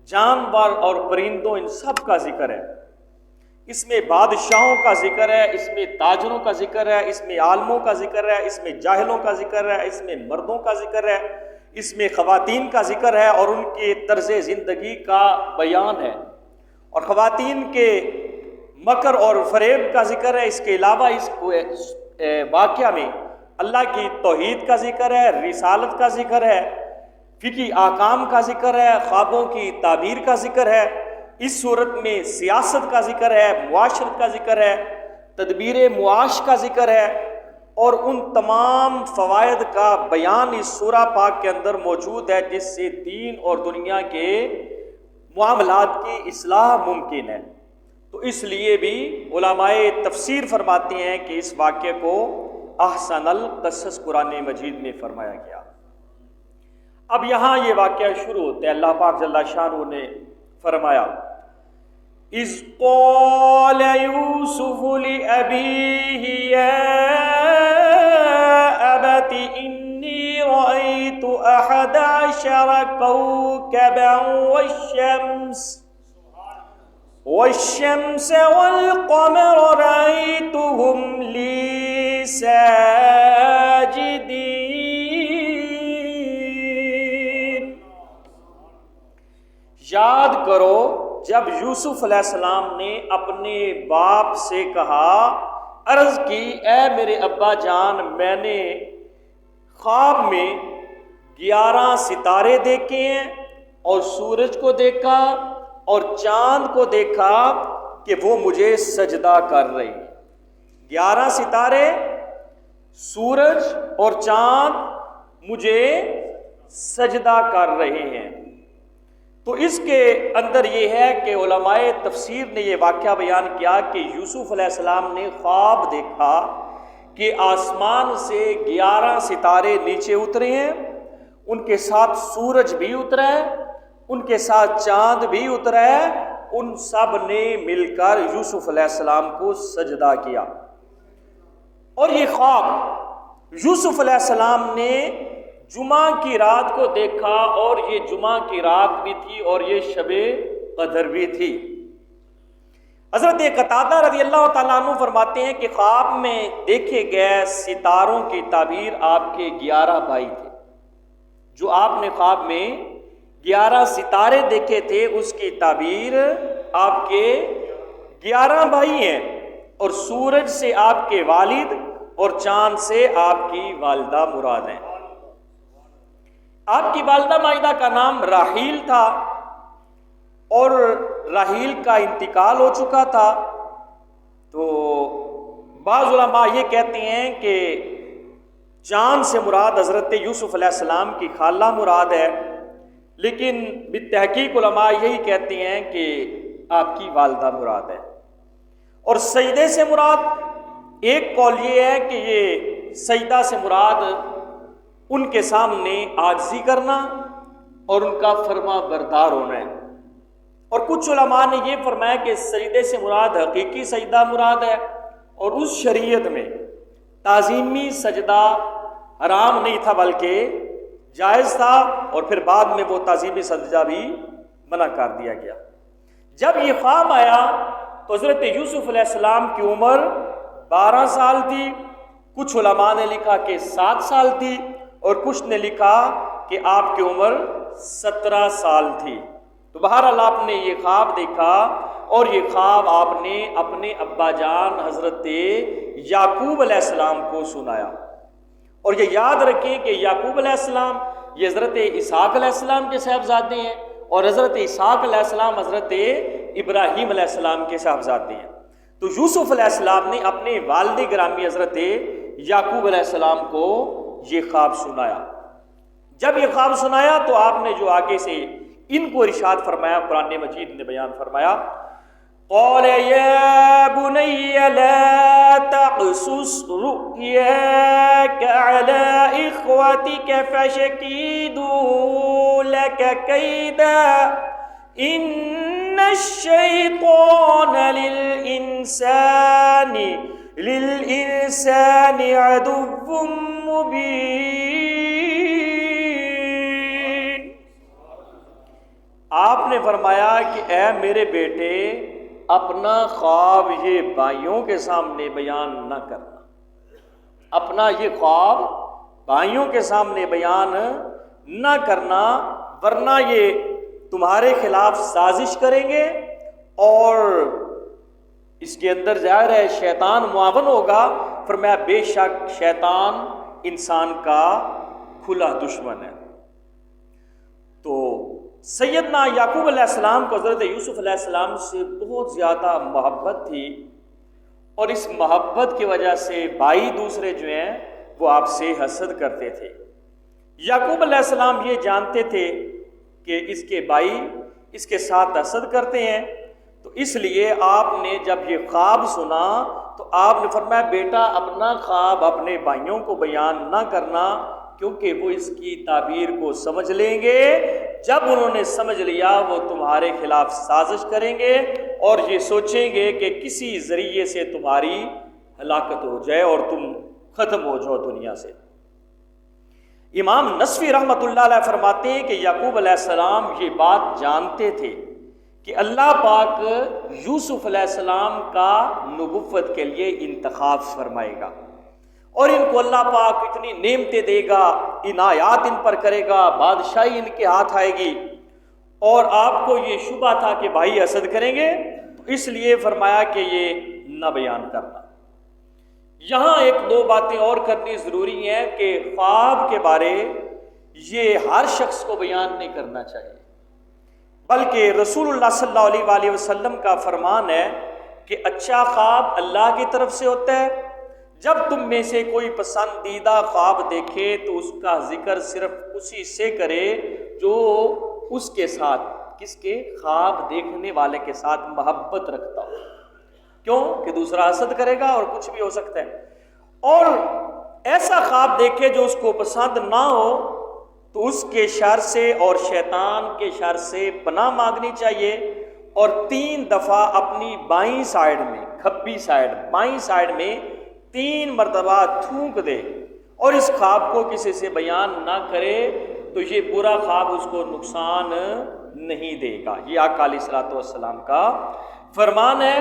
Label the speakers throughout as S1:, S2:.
S1: جانور اور پرندوں ان سب کا ذکر ہے، اس میں بادشاہوں کا ذکر ہے، اس میں تاجروں کا ذکر ہے، اس میں عالموں کا ذکر ہے، اس میں جاہلوں کا ذکر ہے، اس میں مردوں کا ذکر ہے، اس میں خواتین کا ذکر ہے اور ان کے طرز زندگی کا بیان ہے، اور خواتین کے مکر اور فریب کا ذکر ہے۔ اس کے علاوہ اس واقعہ میں اللہ کی توحید کا ذکر ہے، رسالت کا ذکر ہے، فقہی احکام کا ذکر ہے، خوابوں کی تعبیر کا ذکر ہے۔ اس صورت میں سیاست کا ذکر ہے، معاشرت کا ذکر ہے، تدبیر معاش کا ذکر ہے، اور ان تمام فوائد کا بیان اس سورہ پاک کے اندر موجود ہے جس سے دین اور دنیا کے معاملات کی اصلاح ممکن ہے۔ تو اس لیے بھی علماء تفسیر فرماتے ہیں کہ اس واقعے کو احسن القصص قرآن مجید میں فرمایا گیا۔ اب یہاں یہ واقعہ شروع ہوتا ہے۔ اللہ پاک جل شانہ نے فرمایا اذ قال یوسف لأبیہ یا ابت انی رأیت احد عشر کوکبا والشمس والقمر رأيتهم لي ساجدين۔ یاد کرو جب یوسف علیہ السلام نے اپنے باپ سے کہا، عرض کی، اے میرے ابا جان، میں نے خواب میں 11 ستارے دیکھے ہیں اور سورج کو دیکھا اور چاند کو دیکھا کہ وہ مجھے سجدہ کر رہے ہیں۔ 11 ستارے، سورج اور چاند مجھے سجدہ کر رہے ہیں۔ تو اس کے اندر یہ ہے کہ علماء تفسیر نے یہ واقعہ بیان کیا کہ یوسف علیہ السلام نے خواب دیکھا کہ آسمان سے 11 ستارے نیچے اترے ہیں، ان کے ساتھ سورج بھی اترا ہے، ان کے ساتھ چاند بھی اترا ہے، ان سب نے مل کر یوسف علیہ السلام کو سجدہ کیا۔ اور یہ خواب یوسف علیہ السلام نے جمعہ کی رات کو دیکھا، اور یہ جمعہ کی رات بھی تھی اور یہ شب قدر بھی تھی۔ حضرت قتادہ رضی اللہ تعالیٰ عنہ فرماتے ہیں کہ خواب میں دیکھے گئے ستاروں کی تعبیر آپ کے 11 بھائی تھے۔ جو آپ نے خواب میں 11 ستارے دیکھے تھے اس کی تعبیر آپ کے 11 بھائی ہیں، اور سورج سے آپ کے والد اور چاند سے آپ کی والدہ مراد ہیں۔ آپ کی والدہ مائدہ کا نام راحیل تھا، اور راحیل کا انتقال ہو چکا تھا۔ تو بعض علماء یہ کہتے ہیں کہ چاند سے مراد حضرت یوسف علیہ السلام کی خالہ مراد ہے، لیکن بالتحقیق علماء یہی کہتے ہیں کہ آپ کی والدہ مراد ہے۔ اور سجدے سے مراد ایک قول یہ ہے کہ یہ سجدہ سے مراد ان کے سامنے عاجزی کرنا اور ان کا فرما بردار ہونا ہے۔ اور کچھ علماء نے یہ فرمایا کہ سجدے سے مراد حقیقی سجدہ مراد ہے، اور اس شریعت میں تعظیمی سجدہ حرام نہیں تھا بلکہ جائز تھا، اور پھر بعد میں وہ تعظیمی سجدہ بھی منع کر دیا گیا۔ جب یہ خواب آیا تو حضرت یوسف علیہ السلام کی عمر 12 سال تھی، کچھ علماء نے لکھا کہ 7 سال تھی، اور کچھ نے لکھا کہ آپ کی عمر 17 سال تھی۔ تو بہرحال آپ نے یہ خواب دیکھا، اور یہ خواب آپ نے اپنے ابا جان حضرت یعقوب علیہ السلام کو سنایا۔ اور یہ یاد رکھیں کہ یعقوب علیہ السلام یہ حضرت اسحاق علیہ السلام کے صاحبزادے ہیں، اور حضرت اسحاق علیہ السلام حضرت ابراہیم علیہ السلام کے صاحبزادے ہیں۔ تو یوسف علیہ السلام نے اپنے والد گرامی حضرت یعقوب علیہ السلام کو یہ خواب سنایا۔ جب یہ خواب سنایا تو آپ نے جو آگے سے ان کو ارشاد فرمایا، قرآن مجید نے بیان فرمایا، قال یا بنی لا تقصص رؤیاک علی اخوتک فشکیدوا لک کیدا ان الشیطان للإنسان عدو مبین۔ آپ نے فرمایا کہ اے میرے بیٹے اپنا خواب یہ بھائیوں کے سامنے بیان نہ کرنا، اپنا یہ خواب بھائیوں کے سامنے بیان نہ کرنا، ورنہ یہ تمہارے خلاف سازش کریں گے اور اس کے اندر ظاہر ہے شیطان معاون ہوگا۔ فرمایا بے شک شیطان انسان کا کھلا دشمن ہے۔ تو سیدنا یعقوب علیہ السلام کو حضرت یوسف علیہ السلام سے بہت زیادہ محبت تھی، اور اس محبت کی وجہ سے بھائی دوسرے جو ہیں وہ آپ سے حسد کرتے تھے۔ یعقوب علیہ السلام یہ جانتے تھے کہ اس کے بھائی اس کے ساتھ حسد کرتے ہیں، تو اس لیے آپ نے جب یہ خواب سنا تو آپ نے فرمایا بیٹا اپنا خواب اپنے بھائیوں کو بیان نہ کرنا، کیونکہ وہ اس کی تعبیر کو سمجھ لیں گے، جب انہوں نے سمجھ لیا وہ تمہارے خلاف سازش کریں گے اور یہ سوچیں گے کہ کسی ذریعے سے تمہاری ہلاکت ہو جائے اور تم ختم ہو جاؤ دنیا سے۔ امام نصفی رحمۃ اللہ علیہ فرماتے ہیں کہ یعقوب علیہ السلام یہ بات جانتے تھے کہ اللہ پاک یوسف علیہ السلام کا نبوت کے لیے انتخاب فرمائے گا، اور ان کو اللہ پاک اتنی نعمتیں دے گا، عنایات ان پر کرے گا، بادشاہی ان کے ہاتھ آئے گی، اور آپ کو یہ شبہ تھا کہ بھائی حسد کریں گے، تو اس لیے فرمایا کہ یہ نہ بیان کرنا۔ یہاں ایک دو باتیں اور کرنی ضروری ہیں کہ خواب کے بارے یہ ہر شخص کو بیان نہیں کرنا چاہیے، بلکہ رسول اللہ صلی اللہ علیہ وآلہ وسلم کا فرمان ہے کہ اچھا خواب اللہ کی طرف سے ہوتا ہے۔ جب تم میں سے کوئی پسندیدہ خواب دیکھے تو اس کا ذکر صرف اسی سے کرے جو اس کے ساتھ، کس کے؟ خواب دیکھنے والے کے ساتھ محبت رکھتا ہو، کیوں کہ دوسرا حسد کرے گا اور کچھ بھی ہو سکتا ہے، اور ایسا خواب دیکھے جو اس کو پسند نہ ہو تو اس کے شر سے اور شیطان کے شر سے پناہ مانگنی چاہیے، اور 3 دفعہ اپنی بائیں سائیڈ میں، کھبی سائیڈ بائیں سائیڈ میں 3 مرتبہ تھونک دے، اور اس خواب کو کسی سے بیان نہ کرے تو یہ برا خواب اس کو نقصان نہیں دے گا۔ یہ آقا علیہ الصلوۃ والسلام کا فرمان ہے۔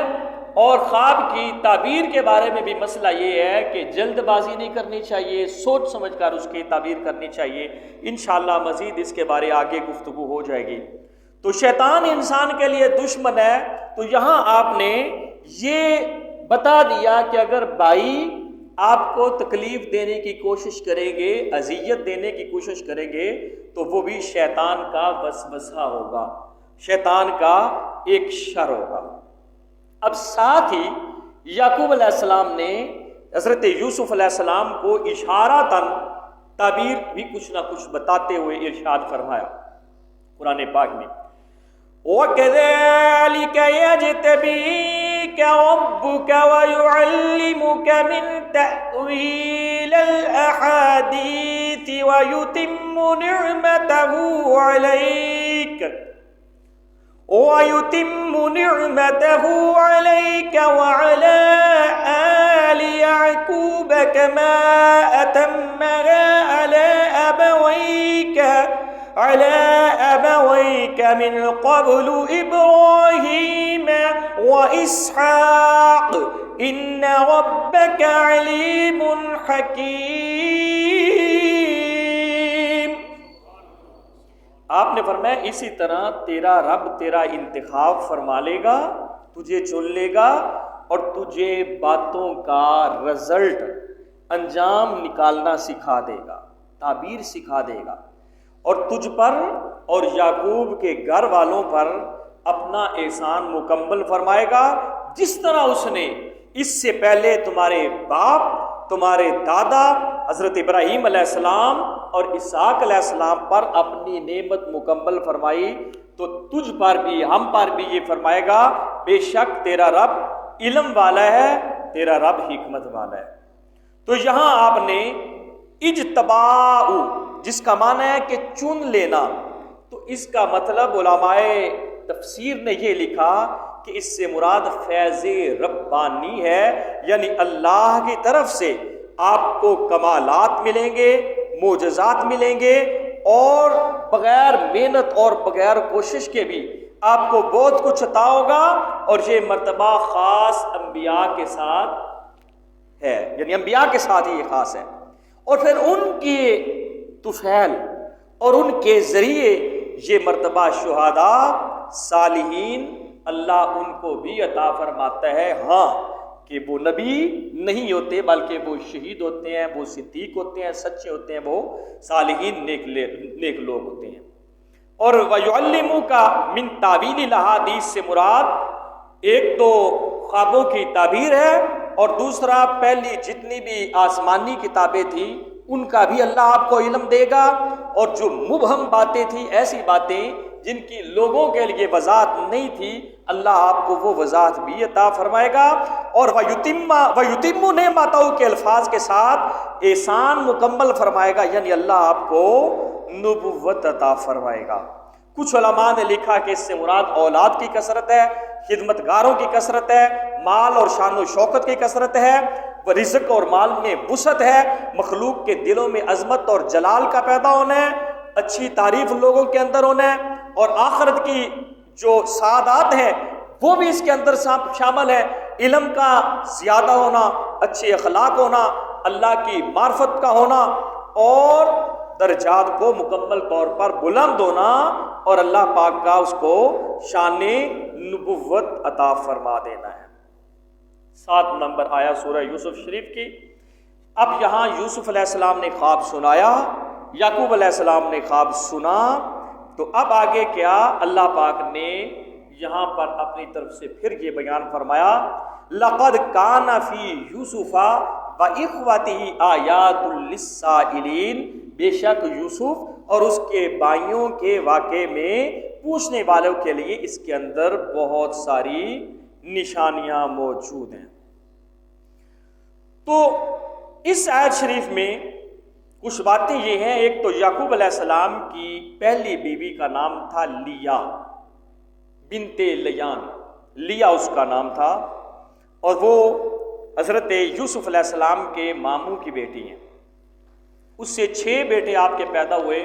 S1: اور خواب کی تعبیر کے بارے میں بھی مسئلہ یہ ہے کہ جلد بازی نہیں کرنی چاہیے، سوچ سمجھ کر اس کی تعبیر کرنی چاہیے۔ انشاءاللہ مزید اس کے بارے آگے گفتگو ہو جائے گی۔ تو شیطان انسان کے لیے دشمن ہے، تو یہاں آپ نے یہ بتا دیا کہ اگر بھائی آپ کو تکلیف دینے کی کوشش کریں گے، اذیت دینے کی کوشش کریں گے، تو وہ بھی شیطان کا وسوسہ ہوگا، شیطان کا ایک شر ہوگا۔ اب ساتھ ہی یعقوب علیہ السلام نے حضرت یوسف علیہ السلام کو اشارتاً تعبیر بھی کچھ نہ کچھ بتاتے ہوئے ارشاد فرمایا قرآن پاک میں، وَكَذَلِكَ يَجْتَبِيكَ رَبُّكَ وَيُعَلِّمُكَ مِن تَأْوِيلِ الْأَحَادِيثِ وَيُتِمُّ نِعْمَتَهُ عَلَيْكَ وَعَلَى آلِ يَعْقُوبَ كَمَا أَتَمَّهَا على أبويك من قبل إبراهيم وإسحاق إن ربك عليم حكيم۔ آپ نے فرمایا اسی طرح تیرا رب تیرا انتخاب فرما لے گا، تجھے چن لے گا، اور تجھے باتوں کا رزلٹ، انجام نکالنا سکھا دے گا، تعبیر سکھا دے گا، اور تجھ پر اور یعقوب کے گھر والوں پر اپنا احسان مکمل فرمائے گا، جس طرح اس نے اس سے پہلے تمہارے باپ، تمہارے دادا حضرت ابراہیم علیہ السلام اور اسحاق علیہ السلام پر اپنی نعمت مکمل فرمائی، تو تجھ پر بھی، ہم پر بھی یہ فرمائے گا۔ بے شک تیرا رب علم والا ہے، تیرا رب حکمت والا ہے۔ تو یہاں آپ نے اجتباء، جس کا معنی ہے کہ چن لینا، تو اس کا مطلب علماء تفسیر نے یہ لکھا کہ اس سے مراد فیض ربانی ہے، یعنی اللہ کی طرف سے آپ کو کمالات ملیں گے، معجزات ملیں گے، اور بغیر محنت اور بغیر کوشش کے بھی آپ کو بہت کچھ عطا ہوگا، اور یہ مرتبہ خاص انبیاء کے ساتھ ہے، یعنی انبیاء کے ساتھ ہی یہ خاص ہے۔ اور پھر ان کے طفیل اور ان کے ذریعے یہ مرتبہ شہداء صالحین اللہ ان کو بھی عطا فرماتا ہے۔ ہاں کہ وہ نبی نہیں ہوتے بلکہ وہ شہید ہوتے ہیں، وہ صدیق ہوتے ہیں، سچے ہوتے ہیں، وہ صالحین نیک لوگ ہوتے ہیں۔ اور وَيُعَلِّمُكَ مِن تَعْوِيلِ الْأَحَادِيث سے مراد ایک تو خوابوں کی تعبیر ہے، اور دوسرا پہلی جتنی بھی آسمانی کتابیں تھیں ان کا بھی اللہ آپ کو علم دے گا، اور جو مبہم باتیں تھیں، ایسی باتیں جن کی لوگوں کے لیے وضاحت نہیں تھی، اللہ آپ کو وہ وضاحت بھی عطا فرمائے گا۔ اور وَيُتِمُّ نِعْمَتَهُ کے الفاظ کے ساتھ احسان مکمل فرمائے گا، یعنی اللہ آپ کو نبوت عطا فرمائے گا۔ کچھ علماء نے لکھا کہ اس سے مراد اولاد کی کثرت ہے، خدمتگاروں کی کثرت ہے، مال اور شان و شوکت کی کثرت ہے، رزق اور مال میں وسعت ہے، مخلوق کے دلوں میں عظمت اور جلال کا پیدا ہونا ہے، اچھی تعریف لوگوں کے اندر ہونا ہے، اور آخرت کی جو سعادات ہیں وہ بھی اس کے اندر شامل ہے، علم کا زیادہ ہونا، اچھے اخلاق ہونا، اللہ کی معرفت کا ہونا، اور درجات کو مکمل طور پر بلند ہونا، اور اللہ پاک کا اس کو شان نبوت عطا فرما دینا ہے۔ 7 نمبر آیا سورہ یوسف شریف کی۔ اب یہاں یوسف علیہ السلام نے خواب سنایا، یعقوب علیہ السلام نے خواب سنا، تو اب آگے کیا اللہ پاک نے یہاں پر اپنی طرف سے پھر یہ بیان فرمایا، لَقَدْ كَانَ فِي يُوسُفَ وَإِخْوَتِهِ آيَاتٌ لِلسَّائِلِينَ، بے شک یوسف اور اس کے بھائیوں کے واقعے میں پوچھنے والوں کے لیے اس کے اندر بہت ساری نشانیاں موجود ہیں۔ تو اس آیت شریف میں کچھ باتیں یہ ہیں، ایک تو یعقوب علیہ السلام کی پہلی بیوی کا نام تھا لیا بنت لیان، لیا اس کا نام تھا، اور وہ حضرت یوسف علیہ السلام کے ماموں کی بیٹی ہیں۔ اس سے 6 بیٹے آپ کے پیدا ہوئے،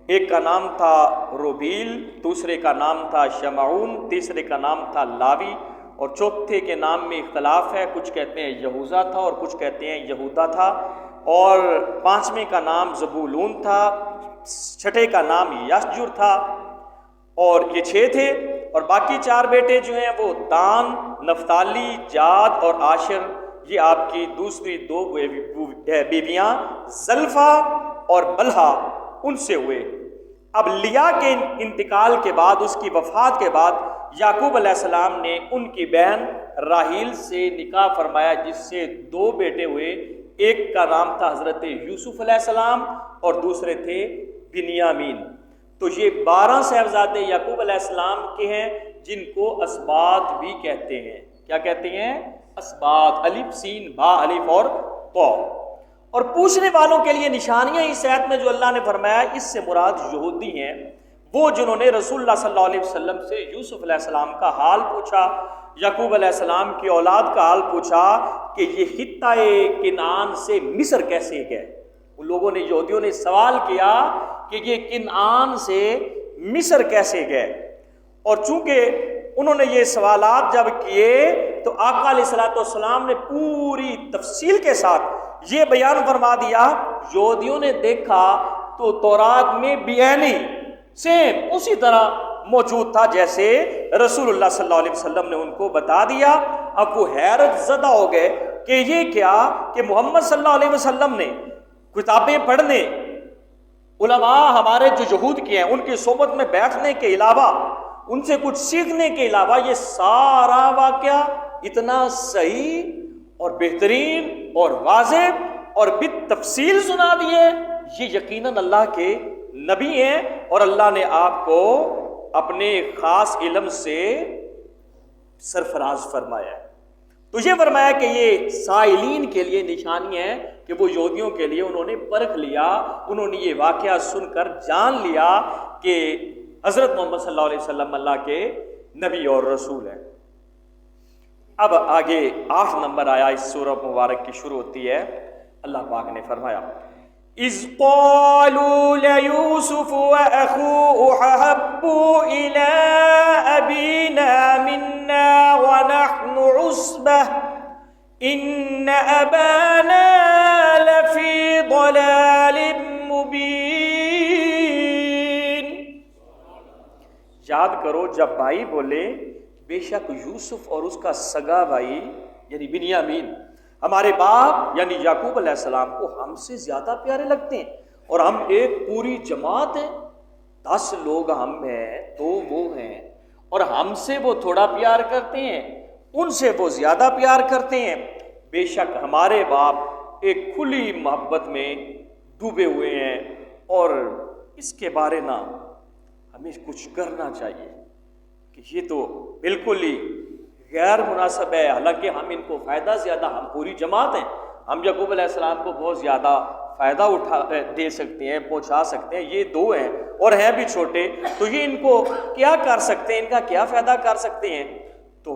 S1: ایک کا نام تھا روبیل، دوسرے کا نام تھا شمعون، تیسرے کا نام تھا لاوی، اور چوتھے کے نام میں اختلاف ہے، کچھ کہتے ہیں یہوذا تھا اور کچھ کہتے ہیں یہودا تھا، اور 5ویں کا نام زبولون تھا، 6ٹھے کا نام یسجر تھا، اور یہ 6 تھے۔ اور باقی 4 بیٹے جو ہیں وہ دان، نفتالی، جاد اور عاشر، یہ آپ کی دوسری 2 بیویاں زلفا اور بلہا ان سے ہوئے۔ اب لیا کے انتقال کے بعد، اس کی وفات کے بعد، یعقوب علیہ السلام نے ان کی بہن راحیل سے نکاح فرمایا، جس سے 2 بیٹے ہوئے، ایک کا نام تھا حضرت یوسف علیہ السلام اور دوسرے تھے بنیامین۔ تو یہ 12 صاحبزادے یعقوب علیہ السلام کے ہیں، جن کو اسباط بھی کہتے ہیں۔ کیا کہتے ہیں؟ اسباط، الف سین با الف اور تو۔ اور پوچھنے والوں کے لیے نشانیاں اس آیت میں جو اللہ نے فرمایا، اس سے مراد یہودی ہیں، وہ جنہوں نے رسول اللہ صلی اللہ علیہ وسلم سے یوسف علیہ السلام کا حال پوچھا، یعقوب علیہ السلام کی اولاد کا حال پوچھا کہ یہ خطہ کنعان سے مصر کیسے گئے۔ ان لوگوں نے، یہودیوں نے سوال کیا کہ یہ کنعان سے مصر کیسے گئے، اور چونکہ انہوں نے یہ سوالات جب کیے تو آقا علیہ الصلوۃ والسلام نے پوری تفصیل کے ساتھ یہ بیان فرما دیا۔ یہودیوں نے دیکھا تو تورات میں بعینی سیم اسی طرح موجود تھا جیسے رسول اللہ صلی اللہ علیہ وسلم نے ان کو بتا دیا۔ اب وہ حیرت زدہ ہو گئے کہ یہ کیا کہ محمد صلی اللہ علیہ وسلم نے کتابیں پڑھنے، علماء ہمارے جو یہود کے ہیں ان کی صحبت میں بیٹھنے کے علاوہ، ان سے کچھ سیکھنے کے علاوہ، یہ سارا واقعہ اتنا صحیح اور بہترین اور واضح اور بالتفصیل سنا دیے، یہ یقیناً اللہ کے نبی ہیں، اور اللہ نے آپ کو اپنے خاص علم سے سرفراز فرمایا ہے۔ تو یہ فرمایا کہ یہ سائلین کے لیے نشانی ہے کہ وہ یہودیوں کے لیے انہوں نے پرکھ لیا، انہوں نے یہ واقعہ سن کر جان لیا کہ حضرت محمد صلی اللہ علیہ وسلم اللہ کے نبی اور رسول ہیں۔ اب آگے 8 نمبر آیا اس سورہ مبارک کی شروع ہوتی ہے، اللہ پاک نے فرمایا اذ قالوا ليوسف واخوه احب الى ابينا منا ونحن عصبة ان ابانا لفی ضلال مبین. یاد کرو جب بھائی بولے بے شک یوسف اور اس کا سگا بھائی یعنی بنیامین ہمارے باپ یعنی یعقوب علیہ السلام کو ہم سے زیادہ پیارے لگتے ہیں، اور ہم ایک پوری جماعت ہیں، 10 لوگ ہم ہیں، 2 وہ ہیں، اور ہم سے وہ تھوڑا پیار کرتے ہیں، ان سے وہ زیادہ پیار کرتے ہیں. بے شک ہمارے باپ ایک کھلی محبت میں ڈوبے ہوئے ہیں، اور اس کے بارے نہ ہمیں کچھ کرنا چاہیے کہ یہ تو بالکل ہی غیر مناسب ہے. حالانکہ ہم ان کو فائدہ زیادہ، ہم پوری جماعت ہیں، ہم یعقوب علیہ السلام کو بہت زیادہ فائدہ دے سکتے ہیں، پہنچا سکتے ہیں. یہ 2 ہیں اور ہیں بھی چھوٹے، تو یہ ان کو کیا کر سکتے ہیں، ان کا کیا فائدہ کر سکتے ہیں؟ تو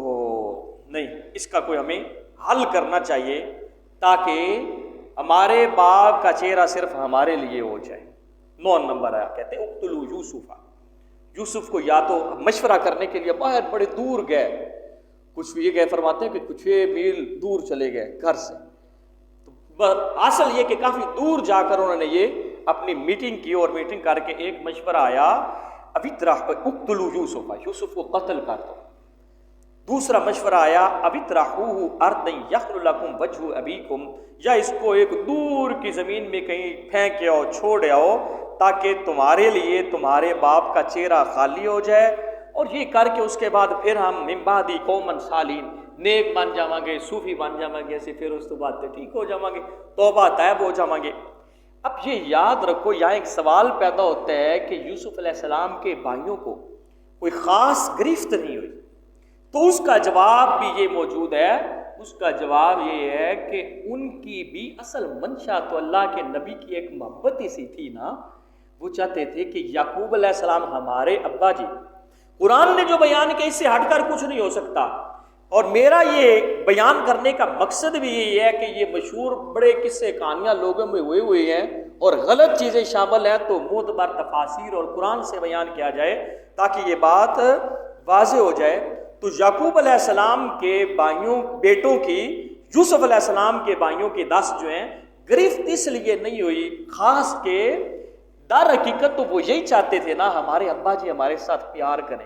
S1: نہیں، اس کا کوئی ہمیں حل کرنا چاہیے تاکہ ہمارے باپ کا چہرہ صرف ہمارے لیے ہو جائے. 9 نمبر آیا، کہتے ہیں اقتلوا یوسف. یوسف کو یا تو مشورہ کرنے کے لیے باہر بڑے دور گئے، کچھ یہ گئے فرماتے ہیں کہ کچھ 6 میل دور چلے گئے گھر سے. تو اصل یہ کہ کافی دور جا کر انہوں نے یہ اپنی میٹنگ کی، اور میٹنگ کر کے ایک مشورہ آیا اقتلوا یوسف، یوسف کو قتل کر دو. دوسرا مشورہ آیا ابترحوہ ارضا یخل لکم وجہ ابیکم، یا اس کو ایک دور کی زمین میں کہیں پھینک آؤ، چھوڑ آؤ، تاکہ تمہارے لیے تمہارے باپ کا چہرہ خالی ہو جائے، اور یہ کر کے اس کے بعد پھر ہم من بعدی قوما صالحین نیک بن جاواں گے، صوفی بن جاواں گے، ایسے پھر اس تو بعد ٹھیک ہو جاواں گے، توبہ طیب ہو جاواں گے. اب یہ یاد رکھو، یہاں ایک سوال پیدا ہوتا ہے کہ یوسف علیہ السلام کے بھائیوں کو کوئی خاص گرفت نہیں ہوئی، تو اس کا جواب بھی یہ موجود ہے. اس کا جواب یہ ہے کہ ان کی بھی اصل منشا تو اللہ کے نبی کی ایک محبت ہی سی تھی نا. وہ چاہتے تھے کہ یعقوب علیہ السلام ہمارے ابا جی، قرآن نے جو بیان کیا اس سے ہٹ کر کچھ نہیں ہو سکتا، اور میرا یہ بیان کرنے کا مقصد بھی یہی ہے کہ یہ مشہور بڑے قصے کہانیاں لوگوں میں ہوئے ہیں اور غلط چیزیں شامل ہیں، تو معتبر تفاسیر اور قرآن سے بیان کیا جائے تاکہ یہ بات واضح ہو جائے. تو یعقوب علیہ السلام کے بیٹوں کی، یوسف علیہ السلام کے بھائیوں کی 10 جو ہیں گرفت اس لیے نہیں ہوئی، خاص کے در حقیقت تو وہ یہی چاہتے تھے نا ہمارے ابا جی ہمارے ساتھ پیار کریں،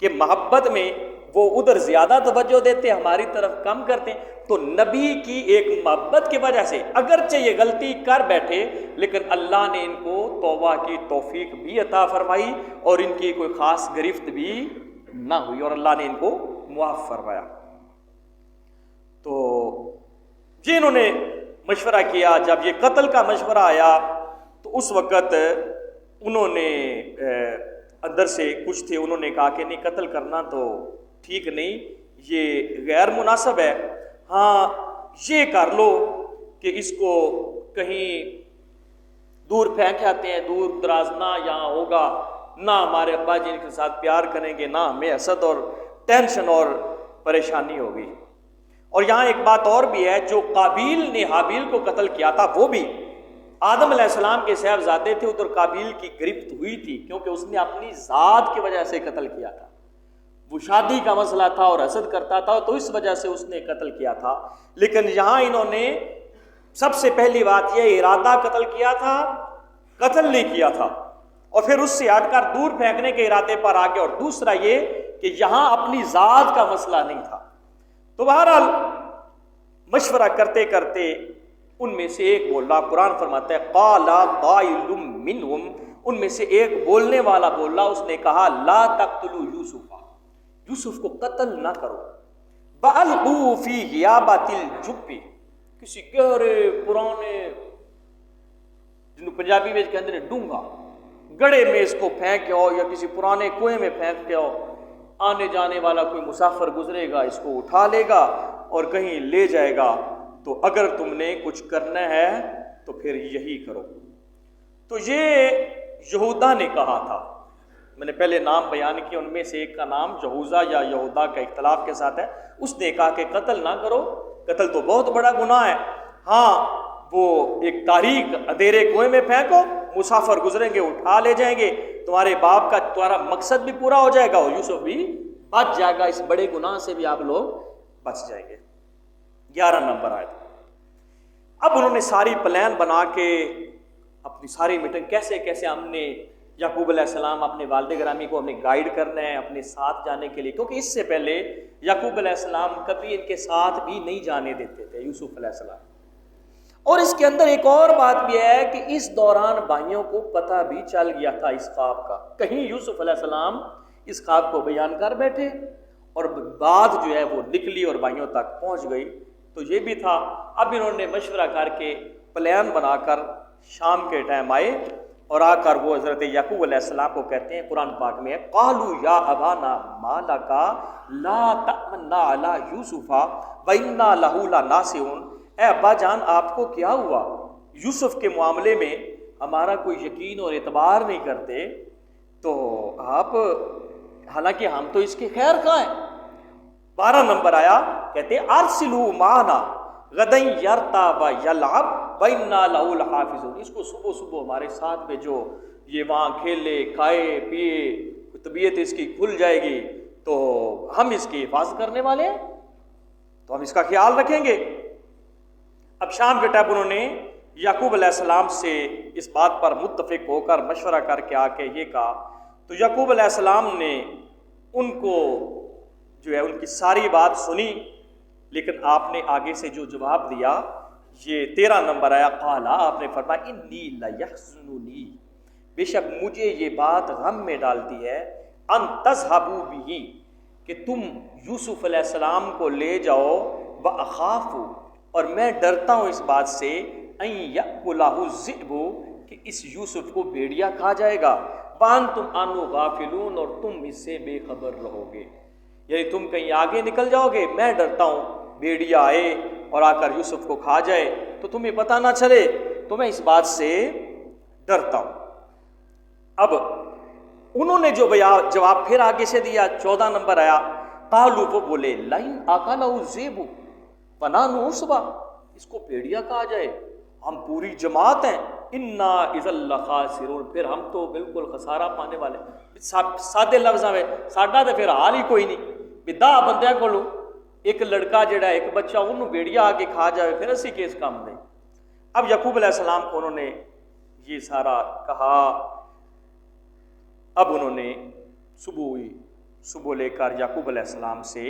S1: کہ محبت میں وہ ادھر زیادہ توجہ دیتے، ہماری طرف کم کرتے ہیں. تو نبی کی ایک محبت کی وجہ سے اگرچہ یہ غلطی کر بیٹھے، لیکن اللہ نے ان کو توبہ کی توفیق بھی عطا فرمائی، اور ان کی کوئی خاص گرفت بھی نہ ہوئی، اور اللہ نے ان کو معاف فرمایا. تو یہ انہوں نے مشورہ کیا. جب یہ قتل کا مشورہ آیا تو اس وقت انہوں نے اندر سے کچھ تھے، انہوں نے کہا کہ نہیں، قتل کرنا تو ٹھیک نہیں، یہ غیر مناسب ہے. ہاں یہ کر لو کہ اس کو کہیں دور پھینک آتے ہیں، دور دراز، نہ یہاں ہوگا، نہ ہمارے ابا جی کے ساتھ پیار کریں گے، نہ ہمیں حسد اور ٹینشن اور پریشانی ہوگی. اور یہاں ایک بات اور بھی ہے، جو قابیل نے حابیل کو قتل کیا تھا وہ بھی آدم علیہ السلام کے صاحبزادے تھے، ادھر قابیل کی گرفت ہوئی تھی کیونکہ اس نے اپنی ذات کی وجہ سے قتل کیا تھا. وہ شادی کا مسئلہ تھا اور حسد کرتا تھا، تو اس وجہ سے اس نے قتل کیا تھا. لیکن یہاں انہوں نے سب سے پہلی بات یہ ارادہ قتل کیا تھا، قتل نہیں کیا تھا، اور پھر اس سے ہٹ کر دور پھینکنے کے ارادے پر آ گئے. اور دوسرا یہ کہ یہاں اپنی ذات کا مسئلہ نہیں تھا. تو بہرحال مشورہ کرتے کرتے ان میں سے ایک بول رہا، قرآن فرماتا ہے قال قائل منہم، ان میں سے ایک بولنے والا بول رہا، اس نے کہا لا تقتلوا یوسف، یوسف کو قتل نہ کرو، بَأَلْقُوا فِي غِيَابَةِ الْجُبِّ، کسی گہرے پرانے، جنہوں پنجابی میں کہتے ہیں ڈونگا، گڑھے میں اس کو پھینک آؤ، یا کسی پرانے کنویں میں پھینک کے آؤ. آنے جانے والا کوئی مسافر گزرے گا، اس کو اٹھا لے گا اور کہیں لے جائے گا. تو اگر تم نے کچھ کرنا ہے تو پھر یہی کرو. تو یہ یہودا نے کہا تھا، میں نے پہلے نام بیان کیا، ان میں سے ایک کا نام یہوذا یا یہودا کا اختلاف کے ساتھ ہے. اس نے کہا کہ قتل نہ کرو، قتل تو بہت بڑا گناہ ہے. ہاں وہ ایک تاریک اندھیرے کنویں میں پھینکو، مسافر گزریں گے اٹھا لے جائیں گے، تمہارے باپ کا تمہارا مقصد بھی پورا ہو جائے گا اور یوسف بھی بچ جائے گا، اس بڑے گناہ سے بھی آپ لوگ بچ جائیں گے۔ 11 نمبر آیت۔ اب انہوں نے ساری پلان بنا کے اپنی ساری میٹنگ کیسے کیسے ہم نے یعقوب علیہ السلام اپنے والد گرامی کو ہمیں گائیڈ کرنا ہے اپنے ساتھ جانے کے لیے، کیونکہ اس سے پہلے یعقوب علیہ السلام کبھی ان کے ساتھ بھی نہیں جانے دیتے تھے یوسف علیہ السلام۔ اور اس کے اندر ایک اور بات بھی ہے کہ اس دوران بھائیوں کو پتہ بھی چل گیا تھا اس خواب کا، کہیں یوسف علیہ السلام اس خواب کو بیان کر بیٹھے اور بات جو ہے وہ نکلی اور بھائیوں تک پہنچ گئی، تو یہ بھی تھا۔ اب انہوں نے مشورہ کر کے پلان بنا کر شام کے ٹائم آئے اور آ کر وہ حضرت یعقوب علیہ السلام کو کہتے ہیں، قرآن پاک میں ہے قالوا یا ابانا ما لک لا تأمنا علی یوسف وانا لہ لناصحون، اے ابا جان آپ کو کیا ہوا، یوسف کے معاملے میں ہمارا کوئی یقین اور اعتبار نہیں کرتے، تو آپ حالانکہ ہم تو اس کے خیر خواہ ہیں۔ 12 نمبر آیا، کہتے ارسلوا معنا غدا یرتع ویلعب وانا لہ لحافظون، اس کو صبح صبح ہمارے ساتھ میں جو یہ وہاں کھیلے کھائے پیے طبیعت اس کی کھل جائے گی تو ہم اس کی حفاظت کرنے والے ہیں، تو ہم اس کا خیال رکھیں گے۔ اب شام کے ٹائم انہوں نے یعقوب علیہ السلام سے اس بات پر متفق ہو کر مشورہ کر کے آ کے یہ کہا، تو یعقوب علیہ السلام نے ان کو جو ہے ان کی ساری بات سنی، لیکن آپ نے آگے سے جو جواب دیا یہ 13 نمبر آیا، قالا آپ نے فرمایا انی لیحزننی، بے شک مجھے یہ بات غم میں ڈالتی ہے، ان تذهبوا به، کہ تم یوسف علیہ السلام کو لے جاؤ، واخاف، اور میں ڈرتا ہوں اس بات سے، ان یأکلہ الذئب، کہ اس یوسف کو بھیڑیا کھا جائے گا، وانتم عنہ غافلون، اور تم اس سے بے خبر رہو گے، یعنی تم کہیں آگے نکل جاؤ گے، میں ڈرتا ہوں بھیڑیا آئے اور آ کر یوسف کو کھا جائے تو تمہیں پتہ نہ چلے، تو میں اس بات سے ڈرتا ہوں۔ اب انہوں نے جو جواب پھر آگے سے دیا، 14 نمبر آیا، قالوا، وہ بولے لئن اکلہ الذئب ونحن عصبہ، اس کو بھیڑیا کہا جائے ہم پوری جماعت ہیں، انا اذا لخاسرون، پھر ہم تو بالکل خسارہ پانے والے۔ سادے لفظاں میں ساڈا تو پھر حال ہی کوئی نہیں، بدہ بندیاں کولوں ایک لڑکا جڑا ایک بچہ انہوں بیڑیا آ کے کھا جائے، پھر اسی کیس کام نہیں۔ اب یعقوب علیہ السلام کو انہوں نے یہ سارا کہا، اب انہوں نے صبح ہوئی، صبح لے کر یعقوب علیہ السلام سے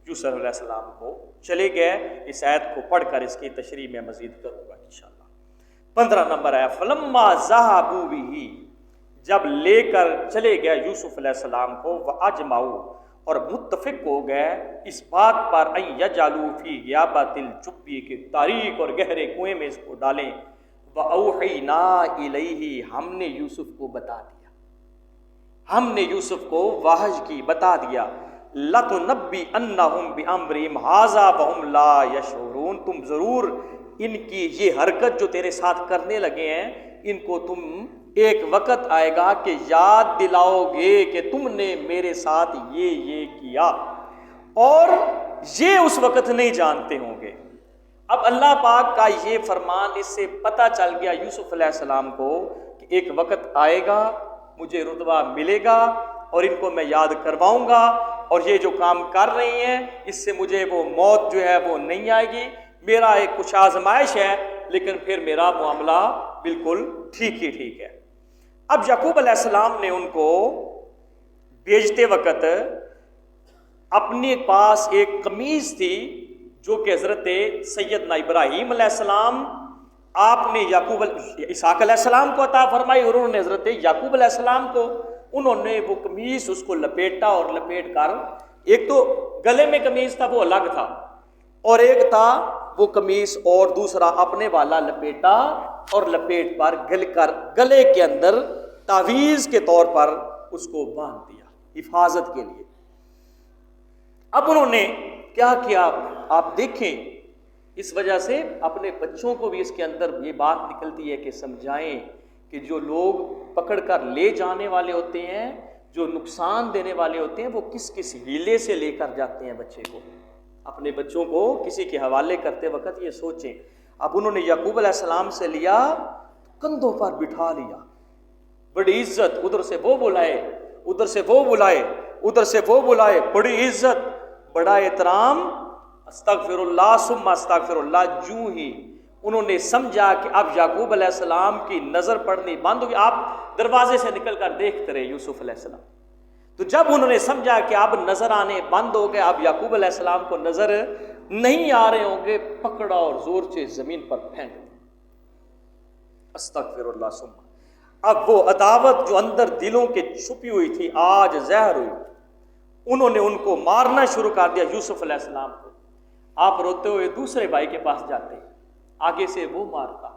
S1: یوسف علیہ السلام کو چلے گئے۔ اس آیت کو پڑھ کر اس کی تشریح میں مزید کروں گا انشاءاللہ۔ 15 نمبر آیا، فلما ذهبوا به، جب لے کر چلے گئے یوسف علیہ السلام کو، واجمعوا، اور متفق ہو گئے اس بات پر، ان یجعلوا فی غیابۃ الجب، کہ تاریک اور گہرے کنویں میں اس کو ڈالیں، واوحینا الیہ، ہم نے یوسف کو بتا دیا، ہم نے یوسف کو وحی کی بتا دیا، لتنبئنہم بامرہم ھذا وہم لا یشعرون، تم ضرور ان کی یہ حرکت جو تیرے ساتھ کرنے لگے ہیں ان کو تم ایک وقت آئے گا کہ یاد دلاؤ گے کہ تم نے میرے ساتھ یہ کیا، اور یہ اس وقت نہیں جانتے ہوں گے۔ اب اللہ پاک کا یہ فرمان، اس سے پتہ چل گیا یوسف علیہ السلام کو کہ ایک وقت آئے گا، مجھے رتبہ ملے گا اور ان کو میں یاد کرواؤں گا، اور یہ جو کام کر رہی ہیں اس سے مجھے وہ موت جو ہے وہ نہیں آئے گی، میرا ایک کچھ آزمائش ہے لیکن پھر میرا معاملہ بالکل ٹھیک ہی ٹھیک ہے۔ اب یعقوب علیہ السلام نے ان کو بھیجتے وقت اپنے پاس ایک قمیض تھی جو کہ حضرت سیدنا ابراہیم علیہ السلام آپ نے یعقوب اسحاق علیہ السلام کو عطا فرمائی، اور انہوں نے حضرت یعقوب علیہ السلام کو، انہوں نے وہ قمیض اس کو لپیٹا، اور لپیٹ کر ایک تو گلے میں قمیض تھا وہ الگ تھا، اور ایک تھا وہ قمیص اور دوسرا اپنے والا لپیٹا، اور لپیٹ پر گلے کے اندر تعویذ کے طور پر اس کو باندھ دیا حفاظت کے لیے۔ اب انہوں نے کیا کیا آپ دیکھیں، اس وجہ سے اپنے بچوں کو بھی اس کے اندر یہ بات نکلتی ہے کہ سمجھائیں کہ جو لوگ پکڑ کر لے جانے والے ہوتے ہیں، جو نقصان دینے والے ہوتے ہیں، وہ کس کس ہیلے سے لے کر جاتے ہیں بچے کو۔ اپنے بچوں کو کسی کے حوالے کرتے وقت یہ سوچیں۔ اب انہوں نے یعقوب علیہ السلام سے لیا، کندھوں پر بٹھا لیا، بڑی عزت، ادھر سے وہ بلائے، ادھر سے وہ بلائے، ادھر سے وہ بلائے، بڑی عزت، بڑا احترام، استغفر اللہ ثم استغفر اللہ۔ جو ہی انہوں نے سمجھا کہ اب یعقوب علیہ السلام کی نظر پڑنی بند ہوگی، آپ دروازے سے نکل کر دیکھتے رہے یوسف علیہ السلام، تو جب انہوں نے سمجھا کہ اب نظر آنے بند ہو گئے، اب یعقوب علیہ السلام کو نظر نہیں آ رہے ہوں گے، پکڑا اور زور سے زمین پر پھینک دیا۔ استغفر اللہ ثم۔ اب وہ عداوت جو اندر دلوں کے چھپی ہوئی تھی آج ظاہر ہوئی، انہوں نے ان کو مارنا شروع کر دیا یوسف علیہ السلام کو۔ آپ روتے ہوئے دوسرے بھائی کے پاس جاتے، آگے سے وہ مارتا،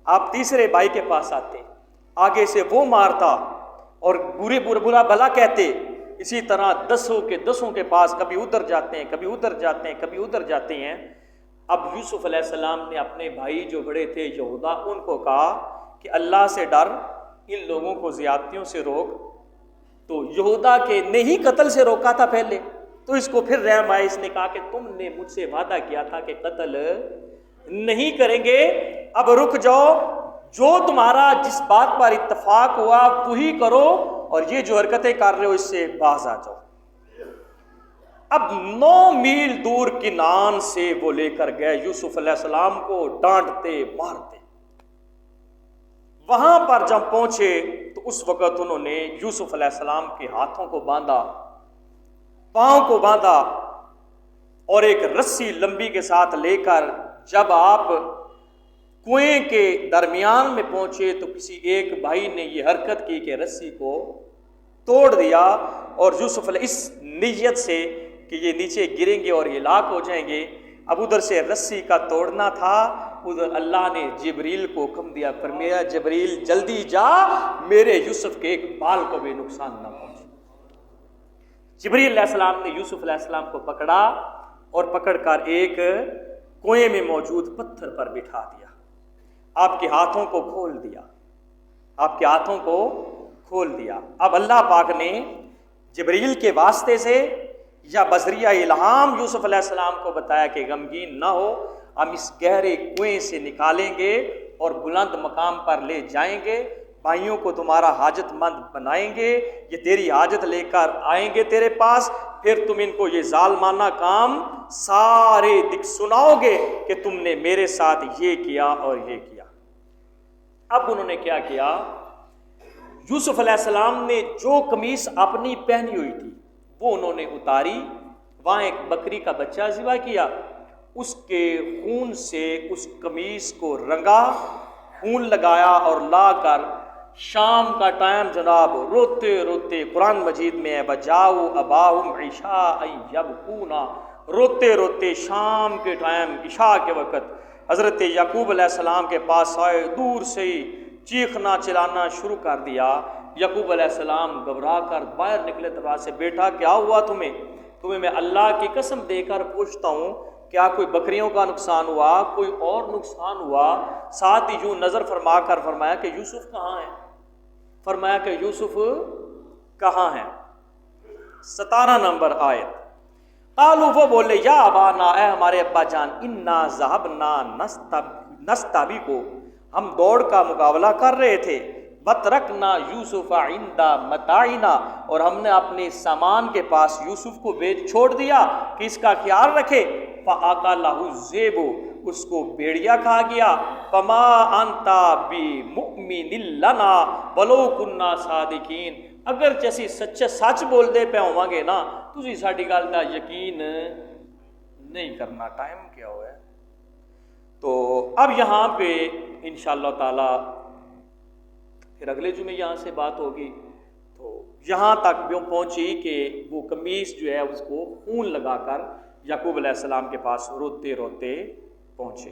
S1: آپ تیسرے بھائی کے پاس آتے، آگے سے وہ مارتا اور برا بھلا کہتے، اسی طرح دسوں کے پاس کبھی ادھر جاتے ہیں، کبھی ادھر جاتے ہیں، کبھی ادھر جاتے ہیں۔ اب یوسف علیہ السلام نے اپنے بھائی جو بڑے تھے یہودا، ان کو کہا کہ اللہ سے ڈر، ان لوگوں کو زیادتیوں سے روک۔ تو یہودا کے نے ہی قتل سے روکا تھا پہلے، تو اس کو پھر رحم آئے، اس نے کہا کہ تم نے مجھ سے وعدہ کیا تھا کہ قتل نہیں کریں گے، اب رک جاؤ، جو تمہارا جس بات پر اتفاق ہوا وہی کرو، اور یہ جو حرکتیں کر رہے ہو اس سے باز آ جاؤ۔ اب 9 میل دور کنعان سے وہ لے کر گئے یوسف علیہ السلام کو، ڈانٹتے مارتے۔ وہاں پر جب پہنچے تو اس وقت انہوں نے یوسف علیہ السلام کے ہاتھوں کو باندھا، پاؤں کو باندھا، اور ایک رسی لمبی کے ساتھ لے کر جب آپ کنویں کے درمیان میں پہنچے تو کسی ایک بھائی نے یہ حرکت کی کہ رسی کو توڑ دیا، اور یوسف علیہ اس نیت سے کہ یہ نیچے گریں گے اور ہلاک ہو جائیں گے، اب ادھر سے رسی کا توڑنا تھا، ادھر اللہ نے جبریل کو حکم دیا، فرمایا جبریل جلدی جا، میرے یوسف کے ایک بال کو بھی نقصان نہ پہنچے۔ جبریل علیہ السلام نے یوسف علیہ السلام کو پکڑا اور پکڑ کر ایک کنویں میں موجود پتھر پر بٹھا دیا، آپ کے ہاتھوں کو کھول دیا، آپ کے ہاتھوں کو کھول دیا۔ اب اللہ پاک نے جبریل کے واسطے سے یا بذریعہ الہام یوسف علیہ السلام کو بتایا کہ غمگین نہ ہو، ہم اس گہرے کنویں سے نکالیں گے اور بلند مقام پر لے جائیں گے، بھائیوں کو تمہارا حاجت مند بنائیں گے، یہ تیری حاجت لے کر آئیں گے تیرے پاس، پھر تم ان کو یہ ظالمانہ کام سارے سناؤ گے کہ تم نے میرے ساتھ یہ کیا اور یہ کیا۔ اب انہوں نے کیا کیا، یوسف علیہ السلام نے جو قمیص اپنی پہنی ہوئی تھی وہ انہوں نے اتاری، وہاں ایک بکری کا بچہ ذبح کیا، اس کے خون سے اس قمیص کو رنگا، خون لگایا اور لا کر شام کا ٹائم جناب روتے روتے، قرآن مجید میں ہے بجاؤ اباہم عشاء یبکونا، روتے روتے شام کے ٹائم عشاء کے وقت حضرت یعقوب علیہ السلام کے پاس آئے، دور سے ہی چیخنا چلانا شروع کر دیا۔ یعقوب علیہ السلام گھبرا کر باہر نکلے دروازے سے، بیٹا کیا ہوا تمہیں میں اللہ کی قسم دے کر پوچھتا ہوں، کیا کوئی بکریوں کا نقصان ہوا، کوئی اور نقصان ہوا؟ ساتھ ہی یوں نظر فرما کر فرمایا کہ یوسف کہاں ہے، فرمایا کہ یوسف کہاں ہے۔ 17 نمبر آیت، قالوا وہ بولے یا ابانا، اے ہمارے ابا جان، انا ذهبنا نستبقو، ہم دوڑ کا مقابلہ کر رہے تھے، وترکنا یوسف عند متاعنا، اور ہم نے اپنے سامان کے پاس یوسف کو چھوڑ دیا کہ اس کا خیال رکھے، فاکلہ الذئب، اس کو بھیڑیا کھا گیا، فما انت بمؤمن لنا ولو كنا صادقین، اگر جیسی سچ بول دے پہ ہوں گے نا، تسی ساڈی گل دا یقین نہیں کرنا۔ ٹائم کیا ہوا ہے؟ تو اب یہاں پہ انشاءاللہ تعالی پھر اگلے جمعے یہاں سے بات ہوگی، تو یہاں تک بھی پہنچی کہ وہ قمیص جو ہے اس کو خون لگا کر یعقوب علیہ السلام کے پاس روتے روتے پہنچے۔